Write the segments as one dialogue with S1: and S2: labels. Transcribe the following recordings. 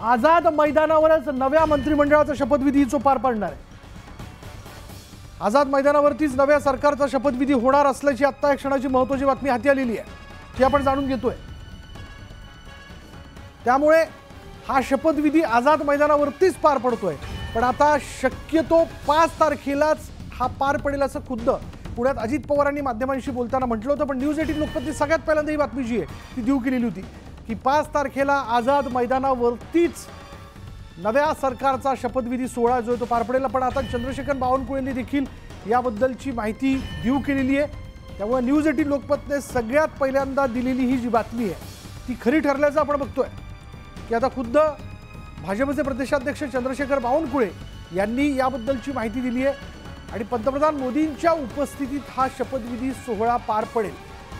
S1: आझाद मैदानावरच नव्या मंत्रिमंडळाचा शपथविधी जो पार पडणार आहे। आझाद मैदानावरतीच नव्या सरकारचा शपथविधी होणार असल्याची आता एक क्षणाची महत्त्वाची बातमी हाती आलेली आहे, ती आपण जाणून घेतोय। त्यामुळे हा शपथविधी आझाद मैदानावरतीच पार पडतोय, पण आता शक्यतो 5 तारखेलाच हा पार पडेल असं खुद्द पुण्यात अजित पवारांनी माध्यमांशी बोलताना म्हटलं होतं। पण न्यूज 18 लोकमतने सगळ्यात पहिल्यांदा ही बातमी जी आहे ती देऊ केलेली होती की 5 तारखेला आझाद मैदानावरतीच नव्या सरकारचा शपथविधी सोहळा जो तो पार पडेल। पण आता चंद्रशेखर बावनकुळेंनी देखील याबद्दलची माहिती देऊ केलेली आहे। त्यामुळे न्यूज 18 लोकमतने सगळ्यात पहिल्यांदा दिलेली ही जी बातमी आहे ती खरी ठरल्याचं आपण बघतोय की आता खुद्द भाजपचे प्रदेशाध्यक्ष चंद्रशेखर बावनकुळे यांनी याबद्दलची माहिती दिली आहे आणि पंतप्रधान मोदींच्या उपस्थितीत हा शपथविधी सोहळा पार पडेल।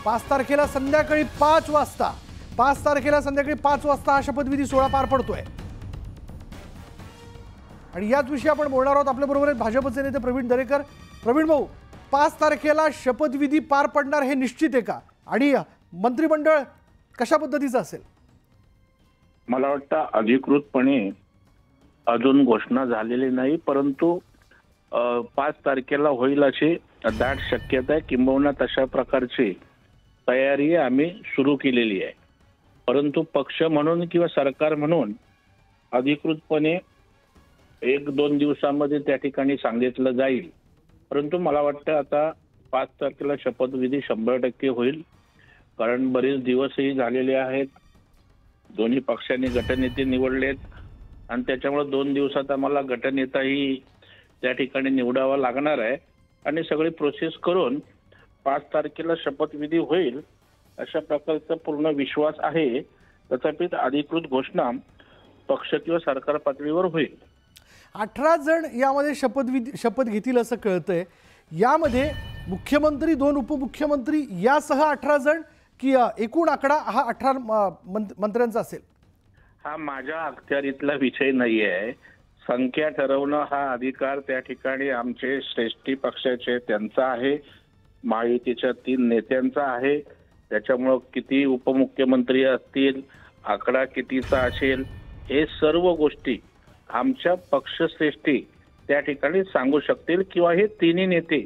S1: 5 तारखेला संध्याकाळी 5 वाजता हा शपथविधी सोहळा पार पडतोय आणि याच विषयी आपण बोलणार आहोत। आपल्या बरोबर आहेत भाजपचे नेते प्रवीण दरेकर। प्रवीण भाऊ, 5 तारखेला शपथविधी पार पडणार हे निश्चित आहे का आणि मंत्रिमंडळ कशा पद्धतीचं असेल?
S2: मला वाटतं अधिकृतपणे अजून घोषणा झालेली नाही, परंतु 5 तारखेला होईल अशी दाट शक्यता आहे। किंबहुना तशा प्रकारची तयारी आम्ही सुरू केलेली आहे, परंतु पक्ष म्हणून किंवा सरकार म्हणून अधिकृतपणे 1-2 दिवसांमध्ये त्या ठिकाणी सांगितलं जाईल। परंतु मला वाटतं आता 5 तारखेला शपथविधी 100% होईल, कारण बरेच दिवसही झालेले आहेत। दोन्ही पक्षांनी गटनेते निवडलेत आणि त्याच्यामुळे 2 दिवसात आम्हाला गटनेताही त्या ठिकाणी निवडावा लागणार आहे आणि सगळी प्रोसेस करून 5 तारखेला शपथविधी होईल अशा प्रकारचा पूर्ण विश्वास आहे। तथापि अधिकृत घोषणा पक्ष किंवा सरकार पातळीवर होईल।
S1: 18 जण यामध्ये शपथ घेतील असं कळतंय। यामध्ये मुख्यमंत्री, 2 उपमुख्यमंत्री यासह 18 जण की एकूण आकडा हा 18 मंत्र्यांचा असेल?
S2: हा माझ्या अखत्यारीतला विषय नाही आहे। संख्या ठरवणं हा अधिकार त्या ठिकाणी आमचे श्रेष्ठी पक्षाचे त्यांचा आहे, महायुतीच्या 3 नेत्यांचा आहे। त्याच्यामुळं किती उपमुख्यमंत्री असतील, आकडा कितीचा असेल, हे सर्व गोष्टी आमच्या पक्षश्रेष्ठी त्या ठिकाणी सांगू शकतील किंवा हे 3 नेते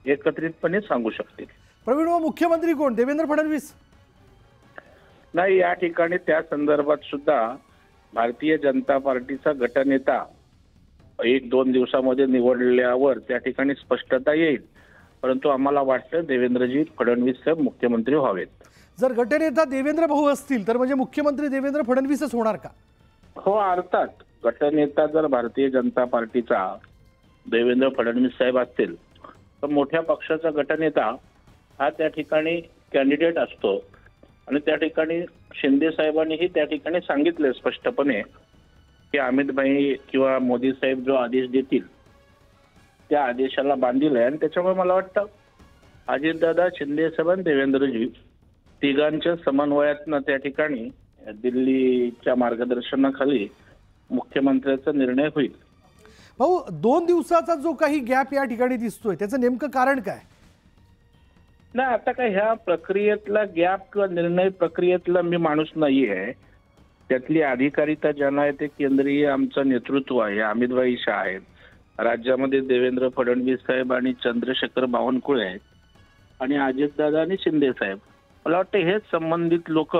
S2: एकत्रितपणे सांगू शकतील।
S1: प्रवीण, मुख्यमंत्री कोण? देवेंद्र फडणवीस?
S2: नाही, या ठिकाणी त्या संदर्भात सुद्धा भारतीय जनता पार्टीचा गटनेता 1-2 दिवसामध्ये निवडल्यावर त्या ठिकाणी स्पष्टता येईल, परंतु आम्हाला वाटतं देवेंद्रजी फडणवीस साहेब मुख्यमंत्री व्हावेत।
S1: जर गटनेता देवेंद्र भाऊ असतील तर म्हणजे मुख्यमंत्री देवेंद्र फडणवीसच होणार का?
S2: हो, अर्थात गटनेता जर भारतीय जनता पार्टीचा देवेंद्र फडणवीस साहेब असतील तर मोठ्या पक्षाचा गटनेता हा त्या ठिकाणी कॅन्डिडेट असतो आणि त्या ठिकाणी शिंदे साहेबांनीही त्या ठिकाणी सांगितले स्पष्टपणे की अमितभाई किंवा मोदी साहेब जो आदेश देतील त्या आदेशाला बांधील आहे। आणि त्याच्यामुळे मला वाटतं अजितदादा, शिंदे साहेब आणि देवेंद्रजी तिघांच्या समन्वयातनं त्या ठिकाणी दिल्लीच्या मार्गदर्शनाखाली मुख्यमंत्र्याचा निर्णय होईल।
S1: भाऊ, 2 दिवसाचा जो काही गॅप या ठिकाणी दिसतोय त्याचं नेमकं कारण काय?
S2: नाही, आता काय ह्या प्रक्रियेतला गॅप किंवा निर्णय प्रक्रियेतला मी माणूस नाही आहे। त्यातली अधिकारिता ज्यांना आहे ते केंद्रीय आमचं नेतृत्व आहे, अमितभाई शाह आहेत, राज्यामध्ये देवेंद्र फडणवीस साहेब आणि चंद्रशेखर बावनकुळे आहेत आणि अजितदादा आणि शिंदे साहेब। मला वाटतं हेच संबंधित लोक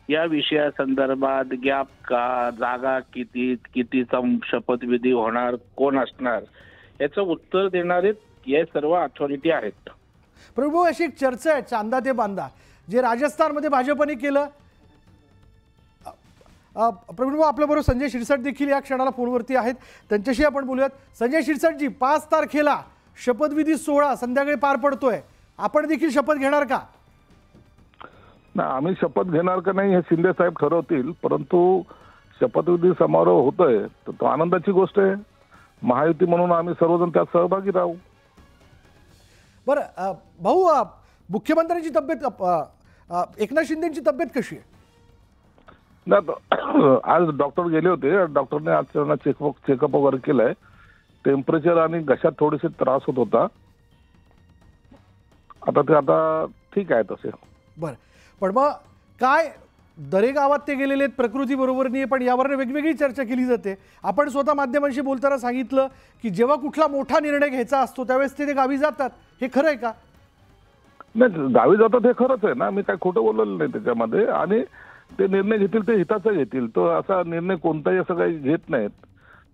S2: या विषयासंदर्भात गॅप का, जागा कितीचा शपथविधी होणार, कोण असणार, याचं उत्तर देणारे हे सर्व अथॉरिटी आहेत।
S1: प्रभू, अशी एक चर्चा आहे चांदा ते बांधा जे राजस्थानमध्ये भाजपने केलं। प्रवीण, आपल्याबरोबर संजय शिरसाट देखील या क्षणाला फोनवरती आहेत, त्यांच्याशी आपण बोलूयात। संजय शिरसाटजी, 5 तारखेला शपथविधी सोहळा संध्याकाळी पार पडतोय, आपण देखील शपथ घेणार का?
S3: ना, आम्ही शपथ घेणार का नाही हे शिंदे साहेब ठरवतील, परंतु शपथविधी समारोह होतोय तर तो आनंदाची गोष्ट आहे। महायुती म्हणून आम्ही सर्वजण त्यात सहभागी राहू।
S1: बरं भाऊ, मुख्यमंत्र्यांची तब्येत, एकनाथ शिंदेची तब्येत कशी आहे?
S3: आज डॉक्टर गेले होते, डॉक्टरने आज त्यांना चेकअप वगैरे केलंय। टेम्परेचर आणि घशात थोडेसे त्रास होत होता, आता ते ठीक आहे तसे।
S1: बरं, पण मग काय दरे गावात ते गेलेले आहेत, प्रकृती बरोबर नाही, पण यावर वेगवेगळी चर्चा केली जाते. आपण स्वतः माध्यमांशी बोलताना सांगितलं की जेव्हा कुठला मोठा निर्णय घ्यायचा असतो त्यावेळेस ते गावी जातात. हे खरं आहे का?
S3: नाही, गावी जातात हे खरंच आहे ना, मी काय खोटं बोललेलं नाही त्याच्यामध्ये. आणि ते निर्णय घेतील ते हिताचा घेतील, तो असा निर्णय कोणताही असं काही घेत नाहीत.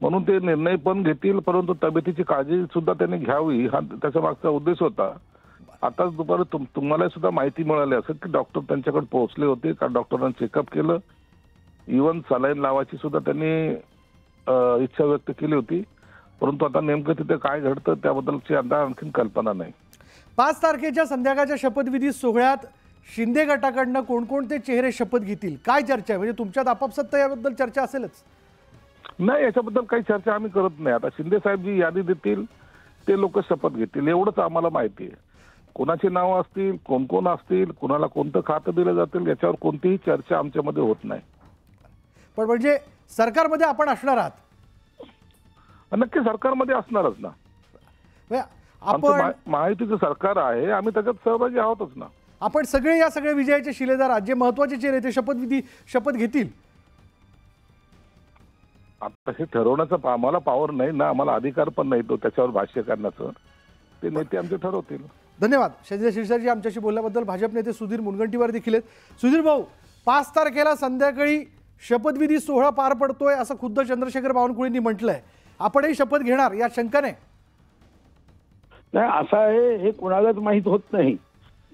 S3: म्हणून ते निर्णय पण घेतील, परंतु तब्येतीची काळजी सुद्धा त्यांनी घ्यावी हा त्याच्या मागचा उद्देश होता. आताच दुपारी तुम्हाला सुद्धा माहिती मिळाली असेल की डॉक्टर त्यांच्याकडे पोहोचले होते, कारण डॉक्टरांनी चेकअप केलं, इव्हन सलाईन लावायची सुद्धा त्यांनी इच्छा व्यक्त केली होती. परंतु आता नेमकं तिथे काय घडतं त्याबद्दलची आता आणखीन कल्पना नाही.
S1: 5 तारखेच्या संध्याकाळच्या शपथविधी सोहळ्यात शिंदे गटाकडनं कोणकोणते चेहरे शपथ घेतील, काय चर्चा आहे? म्हणजे तुमच्यात आपापसात तर याबद्दल चर्चा असेलच.
S3: नाही, याच्याबद्दल काही चर्चा आम्ही करत नाही. आता शिंदे साहेब जी यादी देतील ते लोक शपथ घेतील एवढंच आम्हाला माहिती आहे. कोणाची नावं असतील, कोण कोण असतील, कोणाला कोणतं खातं दिलं जातील याच्यावर कोणतीही चर्चा आमच्यामध्ये होत नाही.
S1: पण म्हणजे सरकारमध्ये आपण असणार आहात?
S3: नक्की सरकारमध्ये असणारच ना.
S1: आपण
S3: महायुतीचं सरकार आहे, आम्ही त्याच्यात सहभागी आहोतच ना.
S1: आपण सगळे या सगळ्या विजयाचे शिलेदार आहात, जे महत्वाचे चेहरे ते शपथ घेतील.
S3: आता हे ठरवण्याचा आम्हाला पॉवर नाही ना, आम्हाला अधिकार पण नाही तो त्याच्यावर भाष्य करण्याचं. ते नेते आमचे ठरवतील.
S1: धन्यवाद शैलेंद्र शिरसाटजी आमच्याशी बोलल्याबद्दल. भाजप नेते सुधीर मुनगंटीवार देखील आहेत. सुधीर भाऊ, 5 तारखेला संध्याकाळी शपथविधी सोहळा पार पडतोय असं खुद्द चंद्रशेखर बावनकुळेंनी म्हटलंय. आपणही शपथ घेणार या शंकाने?
S4: नाही, असं आहे, हे कुणालाच माहीत होत नाही.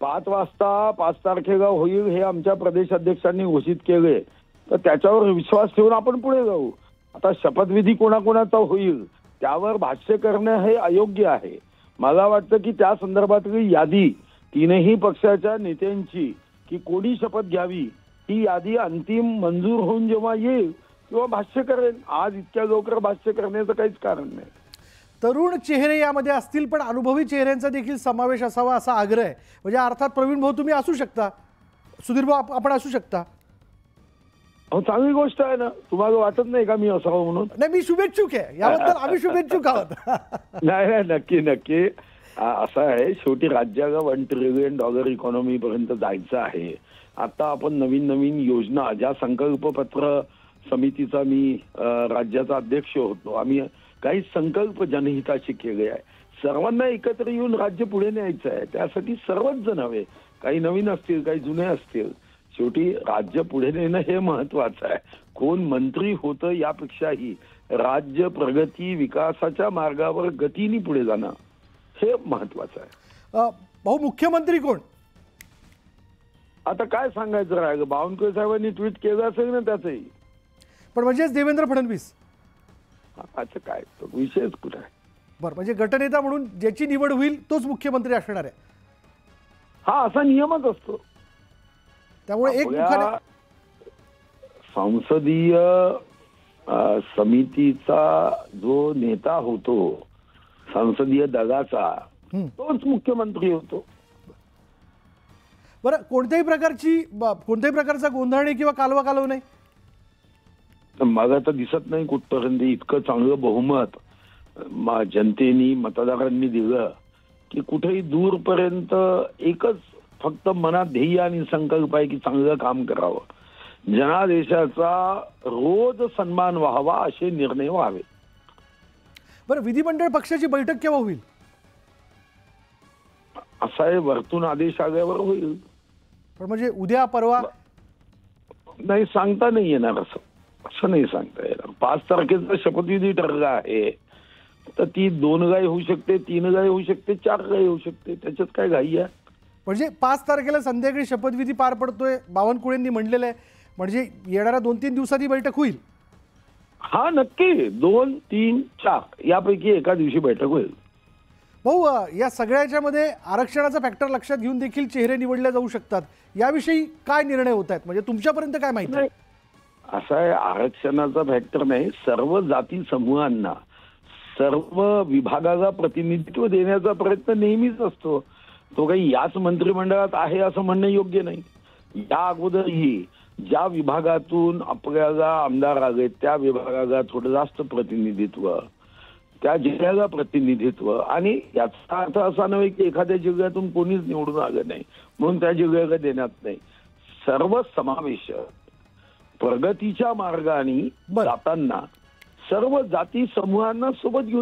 S4: 5 वाजता 5 तारखेला होईल हे आमच्या प्रदेश अध्यक्षांनी घोषित केले, तर त्याच्यावर विश्वास ठेवून आपण पुढे जाऊ. आता शपथविधी कोणाकोणाचा होईल त्यावर भाष्य करणं हे अयोग्य आहे. मला वाटतं की त्या संदर्भातली यादी तीनही पक्षाच्या नेत्यांची की कोणी शपथ घ्यावी ही यादी अंतिम मंजूर होऊन जेव्हा येईल तेव्हा भाष्य करेल. आज इतक्या लवकर भाष्य करण्याचं काहीच कारण नाही.
S1: तरुण चेहरे यामध्ये असतील, पण अनुभवी चेहऱ्यांचा देखील समावेश असावा असा आग्रह आहे. म्हणजे अर्थात प्रवीण भाऊ तुम्ही असू शकता, सुधीर भाऊ आपण असू शकता.
S4: चांगली गोष्ट आहे ना. तुम्हाला वाटत नाही का मी असावं म्हणून?
S1: नाही, मी शुभेच्छुक आहे, याबद्दल आम्ही शुभेच्छुक आहोत.
S4: नाही, नक्की नक्की. असं आहे, शेवटी राज्याला $1 ट्रिलियन इकॉनॉमी पर्यंत जायचं आहे. आता आपण नवीन नवीन योजना, ज्या संकल्पपत्र समितीचा मी राज्याचा अध्यक्ष होतो, आम्ही काही संकल्प जनहिताचे केले आहे. सर्वांना एकत्र येऊन राज्य पुढे न्यायचं आहे. त्यासाठी सर्वच जण हवे, काही नवीन असतील, काही जुने असतील. शेवटी राज्य पुढे नेणं हे महत्वाचं आहे. कोण मंत्री होतं यापेक्षाही राज्य प्रगती विकासाच्या मार्गावर गतीने पुढे जाणं हे महत्वाचं आहे.
S1: भाऊ, मुख्यमंत्री कोण?
S4: आता काय सांगायचं राहिलं, बावनकुळे साहेबांनी ट्विट केलं असेल ना त्याचंही.
S1: पण म्हणजेच देवेंद्र फडणवीस?
S4: असं काय, तो विषयच कुठे आहे.
S1: बरं, म्हणजे गटनेता म्हणून ज्याची निवड होईल तोच मुख्यमंत्री असणार आहे?
S4: हा असा नियमच असतो.
S1: त्यामुळे एक
S4: संसदीय समितीचा जो नेता होतो, संसदीय दलाचा, तोच मुख्यमंत्री होतो.
S1: बरं, कोणत्याही प्रकारचा गोंधळ नाही किंवा कालवा कालव नाही?
S4: मला तर दिसत नाही कुठपर्यंत इतकं चांगलं बहुमत जनतेनी मतदारांनी दिलं की कुठेही दूरपर्यंत एकच फक्त मनात ध्येय आणि संकल्प आहे की चांगलं काम करावं, जनादेशाचा रोज सन्मान व्हावा, असे निर्णय व्हावे.
S1: बरं, विधिमंडळ पक्षाची बैठक केव्हा होईल?
S4: असा आहे, वरतून आदेश आल्यावर होईल.
S1: पण म्हणजे उद्या परवा?
S4: नाही, सांगता नाही येणार. असं नाही सांगता येणार. 5 तारखेचा शपथविधी ठरला आहे, तर ती 2 गाय होऊ शकते, 3 गाय होऊ शकते, 4 गाय होऊ शकते. त्याच्यात काय घाई आहे?
S1: म्हणजे 5 तारखेला संध्याकाळी शपथविधी पार पडतोय, बावनकुळेंनी म्हणलेलं आहे, म्हणजे येणाऱ्या 2-3 दिवसात ही बैठक होईल?
S4: हा नक्की, 2, 3, 4 यापैकी एका दिवशी बैठक होईल.
S1: भाऊ, या सगळ्याच्या मध्ये आरक्षणाचा फॅक्टर लक्षात घेऊन देखील चेहरे निवडले जाऊ शकतात, याविषयी काय निर्णय होत आहेत? म्हणजे तुमच्यापर्यंत काय माहिती आहे?
S4: असं आहे, आरक्षणाचा फॅक्टर नाही, सर्व जाती समूहांना, सर्व विभागाला प्रतिनिधित्व देण्याचा प्रयत्न नेहमीच असतो. तो काही याच मंत्रिमंडळात आहे असं म्हणणं योग्य नाही. या अगोदरही ज्या विभागातून आपल्याला आमदार आले त्या विभागाला थोडं जास्त प्रतिनिधित्व, त्या जिल्ह्याला प्रतिनिधित्व, आणि याचा अर्थ असा नव्हे की एखाद्या जिल्ह्यातून कोणीच निवडून आलं नाही म्हणून त्या जिल्ह्याला देण्यात नाही. सर्व समावेश प्रगतीच्या मार्गाने
S1: बरं.
S4: जाताना सर्व जाती समूहांना सोबत घेऊन